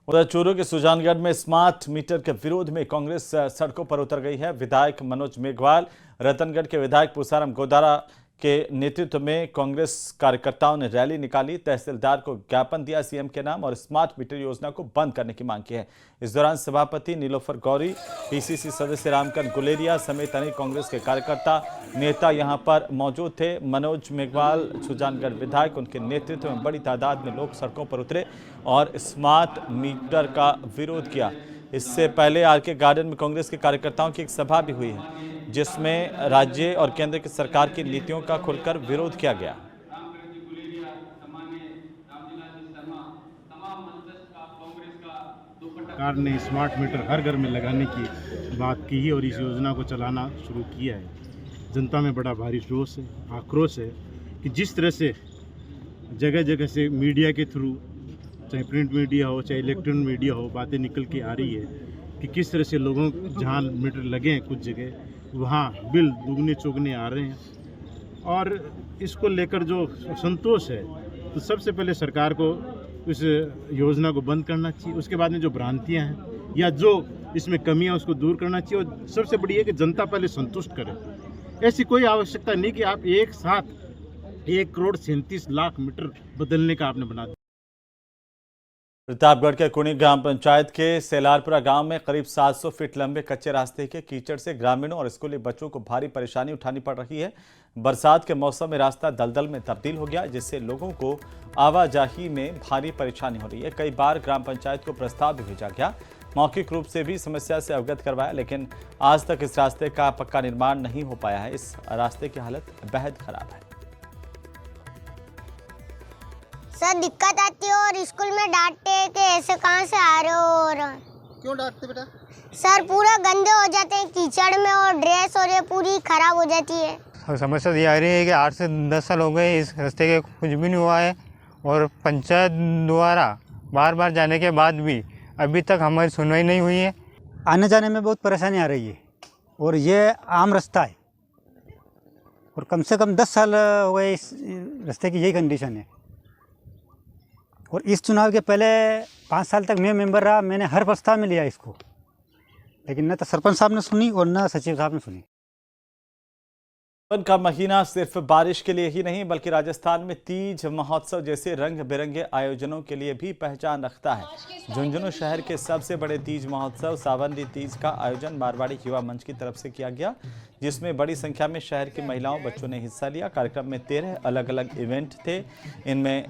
उधर चूरू के सुजानगढ़ में स्मार्ट मीटर के विरोध में कांग्रेस सड़कों पर उतर गई है। विधायक मनोज मेघवाल, रतनगढ़ के विधायक पूसाराम गोदारा के नेतृत्व में कांग्रेस कार्यकर्ताओं ने रैली निकाली, तहसीलदार को ज्ञापन दिया सीएम के नाम और स्मार्ट मीटर योजना को बंद करने की मांग की है। इस दौरान सभापति नीलोफर गौरी, पीसीसी सदस्य रामकरण गुलेरिया समेत अनेक कांग्रेस के कार्यकर्ता नेता यहां पर मौजूद थे। मनोज मेघवाल, सुजानगढ़ विधायक, उनके नेतृत्व में बड़ी तादाद में लोग सड़कों पर उतरे और स्मार्ट मीटर का विरोध किया। इससे पहले आरके गार्डन में कांग्रेस के कार्यकर्ताओं की एक सभा भी हुई है, जिसमें राज्य और केंद्र की सरकार की नीतियों का खुलकर विरोध किया गया। सरकार ने स्मार्ट मीटर हर घर में लगाने की बात की है और इस योजना को चलाना शुरू किया है। जनता में बड़ा भारी रोष है, आक्रोश है कि जिस तरह से जगह जगह से मीडिया के थ्रू, चाहे प्रिंट मीडिया हो चाहे इलेक्ट्रॉनिक मीडिया हो, बातें निकल के आ रही है कि किस तरह से लोगों जहाँ मीटर लगे हैं कुछ जगह वहाँ बिल दुगने चौगने आ रहे हैं। और इसको लेकर जो संतोष है, तो सबसे पहले सरकार को इस योजना को बंद करना चाहिए। उसके बाद में जो भ्रांतियाँ हैं या जो इसमें कमियाँ उसको दूर करना चाहिए। और सबसे बड़ी है कि जनता पहले संतुष्ट करे। ऐसी कोई आवश्यकता नहीं कि आप एक साथ 1,37,00,000 मीटर बदलने का आपने बना दिया। प्रतापगढ़ के कुणी ग्राम पंचायत के सेलारपुरा गांव में करीब 700 फीट लंबे कच्चे रास्ते के कीचड़ से ग्रामीणों और स्कूली बच्चों को भारी परेशानी उठानी पड़ रही है। बरसात के मौसम में रास्ता दलदल में तब्दील हो गया, जिससे लोगों को आवाजाही में भारी परेशानी हो रही है। कई बार ग्राम पंचायत को प्रस्ताव भी भेजा गया, मौखिक रूप से भी समस्या से अवगत करवाया, लेकिन आज तक इस रास्ते का पक्का निर्माण नहीं हो पाया है। इस रास्ते की हालत बेहद खराब है। सर दिक्कत आती है और स्कूल में डांटते हैं कि ऐसे कहाँ से आ रहे हो। और क्यों डांटते बेटा? सर पूरा गंदे हो जाते हैं कीचड़ में और ड्रेस और ये पूरी खराब हो जाती है। और समस्या ये आ रही है कि 8 से 10 साल हो गए इस रास्ते के कुछ भी नहीं हुआ है और पंचायत द्वारा बार बार जाने के बाद भी अभी तक हमारी सुनवाई नहीं हुई है। आने जाने में बहुत परेशानी आ रही है और ये आम रास्ता है और कम से कम 10 साल हो गए इस रास्ते की यही कंडीशन है। और इस चुनाव के पहले 5 साल तक मैं मेंबर रहा, मैंने हर प्रस्ताव में लिया इसको, लेकिन न तो सरपंच साहब ने सुनी और न सचिव साहब ने सुनी। सावन का महीना सिर्फ बारिश के लिए ही नहीं बल्कि राजस्थान में तीज महोत्सव जैसे रंग बिरंगे आयोजनों के लिए भी पहचान रखता है। झुंझुनू शहर के सबसे बड़े तीज महोत्सव सावंदी तीज का आयोजन मारवाड़ी युवा मंच की तरफ से किया गया, जिसमें बड़ी संख्या में शहर की महिलाओं बच्चों ने हिस्सा लिया। कार्यक्रम में 13 अलग अलग इवेंट थे। इनमें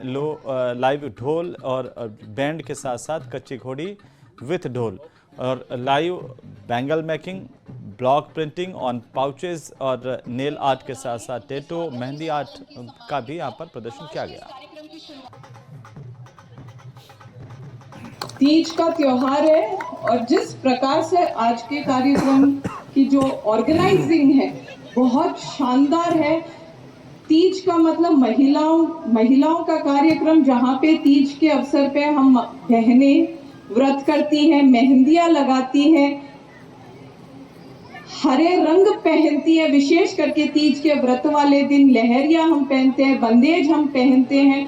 लाइव ढोल और बैंड के साथ साथ कच्ची घोड़ी विथ ढोल और live bangle making, block printing on pouches और नेल आर्ट के साथ साथ टैटू, मेहंदी आर्ट का भी यहाँ पर प्रदर्शन किया गया। तीज का त्योहार है और जिस प्रकार से आज के कार्यक्रम की जो ऑर्गेनाइजिंग है बहुत शानदार है। तीज का मतलब महिलाओं का कार्यक्रम, जहाँ पे तीज के अवसर पे हम बहनें व्रत करती हैं, मेहंदियां लगाती हैं, हरे रंग पहनती है। विशेष करके तीज के व्रत वाले दिन लहरिया हम पहनते हैं, बंदेज हम पहनते हैं।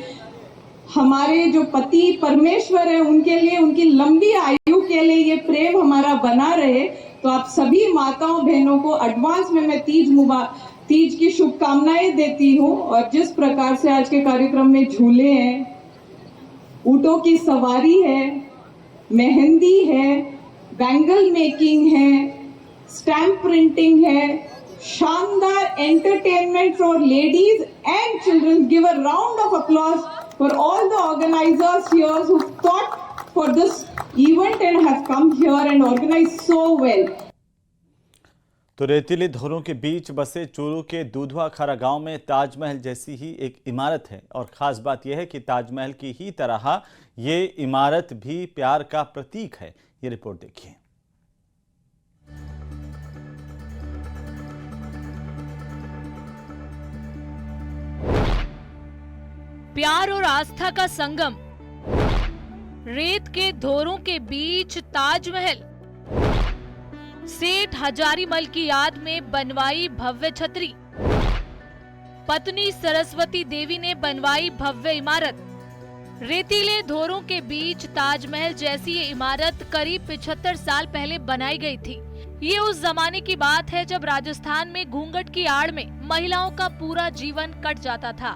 हमारे जो पति परमेश्वर है उनके लिए, उनकी लंबी आयु के लिए ये प्रेम हमारा बना रहे। तो आप सभी माताओं बहनों को एडवांस में मैं तीज की शुभकामनाएं देती हूँ। और जिस प्रकार से आज के कार्यक्रम में झूले हैं, ऊँटों की सवारी है, मेहंदी है, बैंगल मेकिंग है, स्टैम्प प्रिंटिंग है, शानदार entertainment for ladies and children. Give a round of applause for all the organisers here who thought for this event and have come here and organise so well. तो रेतीली धोरों के बीच बसे चूरू के दूधवा खारा गांव में ताजमहल जैसी ही एक इमारत है और ख़ास बात यह है कि ताजमहल की ही तरह ये इमारत भी प्यार का प्रतीक है। ये रिपोर्ट देखिए। प्यार और आस्था का संगम, रेत के धोरों के बीच ताजमहल। सेठ हजारीमल की याद में बनवाई भव्य छतरी, पत्नी सरस्वती देवी ने बनवाई भव्य इमारत। रेतीले धोरों के बीच ताजमहल जैसी ये इमारत करीब 75 साल पहले बनाई गई थी। ये उस जमाने की बात है जब राजस्थान में घूंघट की आड़ में महिलाओं का पूरा जीवन कट जाता था।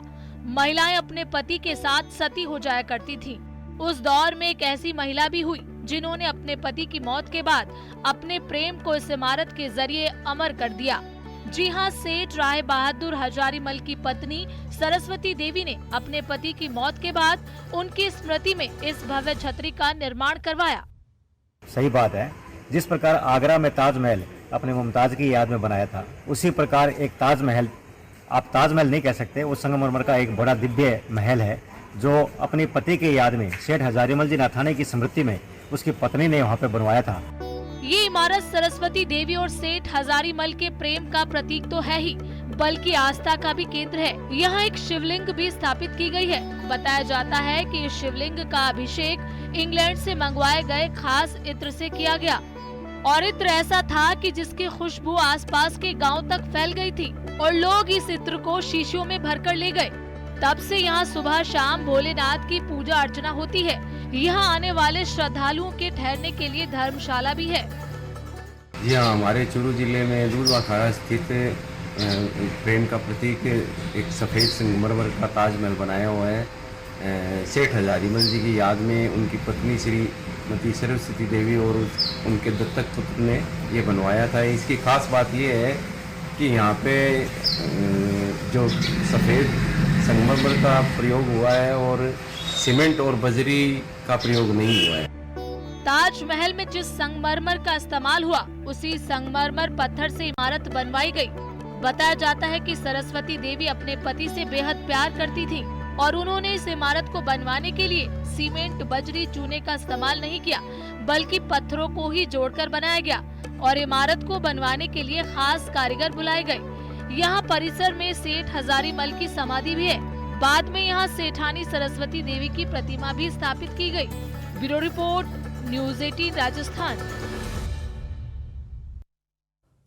महिलाएं अपने पति के साथ सती हो जाया करती थीं। उस दौर में एक ऐसी महिला भी हुई जिन्होंने अपने पति की मौत के बाद अपने प्रेम को इस इमारत के जरिए अमर कर दिया। जी हाँ, सेठ राय बहादुर हजारीमल की पत्नी सरस्वती देवी ने अपने पति की मौत के बाद उनकी स्मृति में इस भव्य छतरी का निर्माण करवाया। सही बात है, जिस प्रकार आगरा में ताजमहल अपने मुमताज की याद में बनाया था, उसी प्रकार एक ताजमहल, आप ताजमहल नहीं कह सकते, वो संगमरमर का एक बड़ा दिव्य महल है जो अपने पति की याद में सेठ हजारीमल जी नाथानी की स्मृति में उसकी पत्नी ने वहाँ पे बनवाया था। ये इमारत सरस्वती देवी और सेठ हजारीमल के प्रेम का प्रतीक तो है ही, बल्कि आस्था का भी केंद्र है। यहाँ एक शिवलिंग भी स्थापित की गई है। बताया जाता है कि इस शिवलिंग का अभिषेक इंग्लैंड से मंगवाए गए खास इत्र से किया गया और इत्र ऐसा था कि जिसकी खुशबू आसपास के गांव तक फैल गई थी और लोग इस इत्र को शीशियों में भरकर ले गए। तब से यहाँ सुबह शाम भोलेनाथ की पूजा अर्चना होती है। यहाँ आने वाले श्रद्धालुओं के ठहरने के लिए धर्मशाला भी है। जी हाँ, हमारे चूरू जिले में दूधवा अखाड़ा स्थित प्रेम का प्रतीक एक सफ़ेद संगमरमर का ताजमहल बनाया हुआ है। सेठ हजारीमल जी की याद में उनकी पत्नी श्रीमती सरस्वती देवी और उनके दत्तक पुत्र ने ये बनवाया था। इसकी खास बात ये है कि यहाँ पे जो सफ़ेद संगमरमर का प्रयोग हुआ है और सीमेंट और बजरी का प्रयोग नहीं हुआ है। ताजमहल में जिस संगमरमर का इस्तेमाल हुआ उसी संगमरमर पत्थर से इमारत बनवाई गई। बताया जाता है कि सरस्वती देवी अपने पति से बेहद प्यार करती थी और उन्होंने इस इमारत को बनवाने के लिए सीमेंट, बजरी, चूने का इस्तेमाल नहीं किया, बल्कि पत्थरों को ही जोड़कर बनाया गया और इमारत को बनवाने के लिए खास कारीगर बुलाए गए। यहाँ परिसर में सेठ हजारीमल की समाधि भी है। बाद में यहाँ सेठानी सरस्वती देवी की प्रतिमा भी स्थापित की गई। Bureau report, news 18 Rajasthan.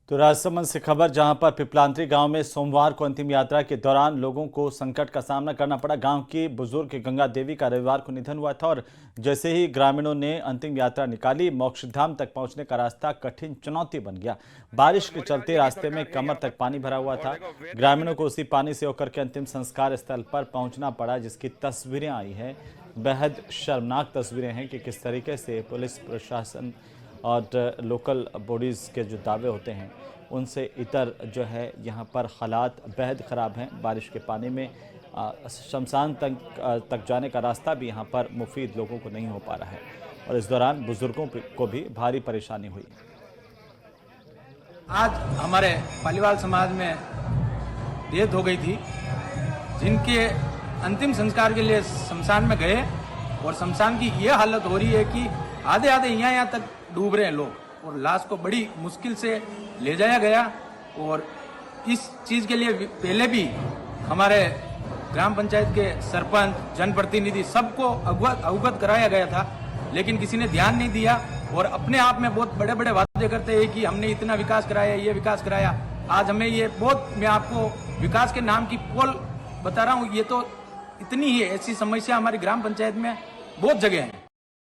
तो राजसमंद से खबर, जहां पर पिपलांतरी गांव में सोमवार को अंतिम यात्रा के दौरान लोगों को संकट का सामना करना पड़ा। गांव की बुजुर्ग गंगा देवी का रविवार को निधन हुआ था और जैसे ही ग्रामीणों ने अंतिम यात्रा निकाली, मोक्षधाम तक पहुंचने का रास्ता कठिन चुनौती बन गया। बारिश के चलते रास्ते में कमर तक पानी भरा हुआ था। ग्रामीणों को उसी पानी से होकर के अंतिम संस्कार स्थल पर पहुंचना पड़ा, जिसकी तस्वीरें आई हैं। बेहद शर्मनाक तस्वीरें हैं कि किस तरीके से पुलिस प्रशासन और लोकल बॉडीज़ के जो दावे होते हैं उनसे इतर जो है यहाँ पर हालात बेहद ख़राब हैं। बारिश के पानी में शमशान तक जाने का रास्ता भी यहाँ पर मुफीद लोगों को नहीं हो पा रहा है और इस दौरान बुजुर्गों को भी भारी परेशानी हुई। आज हमारे पालीवाल समाज में डेथ हो गई थी, जिनके अंतिम संस्कार के लिए शमशान में गए और शमशान की ये हालत हो रही है कि आधे आधे यहाँ तक डूब रहे हैं लोग और लाश को बड़ी मुश्किल से ले जाया गया। और इस चीज़ के लिए पहले भी हमारे ग्राम पंचायत के सरपंच, जनप्रतिनिधि सबको अवगत कराया गया था, लेकिन किसी ने ध्यान नहीं दिया और अपने आप में बहुत बड़े बड़े वादे करते हैं कि हमने इतना विकास कराया, ये विकास कराया। आज हमें ये बहुत, मैं आपको विकास के नाम की पोल बता रहा हूँ, ये तो इतनी ही ऐसी समस्या हमारी ग्राम पंचायत में बहुत जगह है।